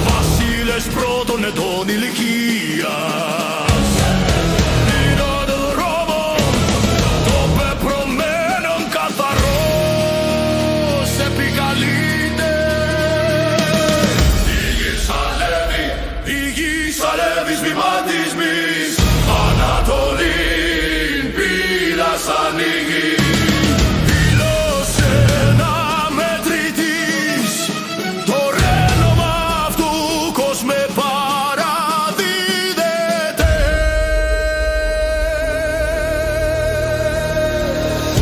Βασίλες πρώτων ετών ηλικίας, πήραν το δρόμο των πεπρωμένων, καθαρός επικαλείται. Η γη σαλεύει βηματισμής, Ανατολήν πύλας ανοίγει. Δηλώσε να μετρητής, το ρένομα αυτού κόσμε παραδίδεται.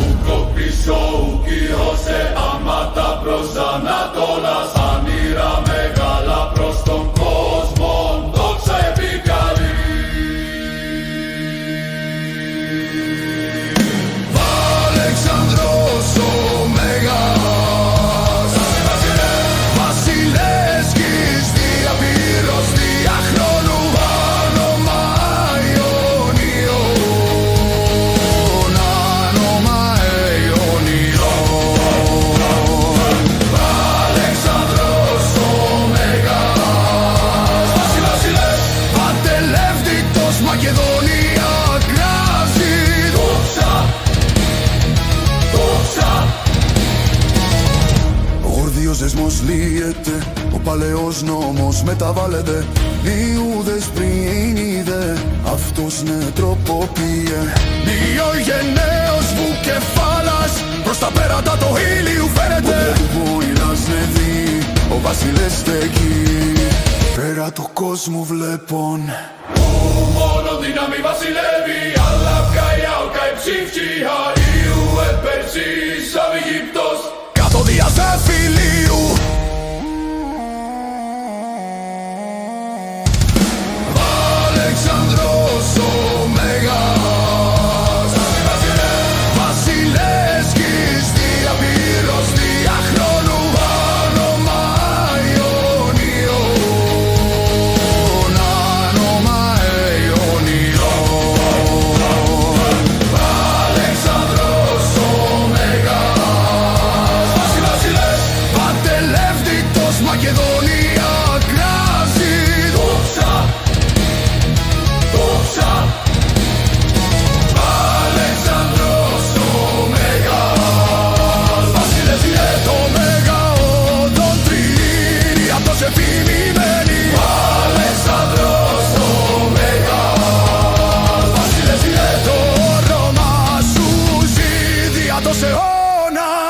Ούκο πίσω ουκίωσε άματα προς Ανατόλας, ανήρα μεγάλα προς τον κόσμο, δόξα επικαλεί. Αλεξανδρός ο Μέγας, βασιλές γης διαπύρος, διαχρόνου άνομα Ιωνίων, άνομα Ιωνίων. Αλεξανδρός ο Μέγας, βασιλές, πατελεύτητος Μακεδονία κράζει, δόξα. Ο γορδίος δεσμός λύεται, ο παλαιός νόμος μεταβάλλεται. Ιούδες πριν είδε, αυτός ναι τροποποιεί. Μη ο γενναίος βουκεφάλας, προς τα πέρατα το ήλιου φαίνεται. Που ηλάς ναι δει, ο βασιλές στέκει, πέρα του κόσμου βλέπων. Που μόνο δύναμη βασιλεύει, αλλά πκαία ο καηψήφκη αείου επερσής Αυγύπτος, καθοδίας εφηλίου. Αλεξανδρός ο Μέγας, βασιλές γης διαπύρος, διαχρόνου άνομα Ιωνίων, άνομα Ιωνίων. Αλεξανδρός ο Μέγας, βασιλές, πατελεύτητος Μακεδονία κράζει, δόξα. Αλεξανδρός ο Μέγας, βασιλές είναι το Μέγα όδον τριήνη, αυτός επιμημένη. Αλεξανδρός ο Μέγας, βασιλές είναι το όνομα σου ζει δια τος αιώνας.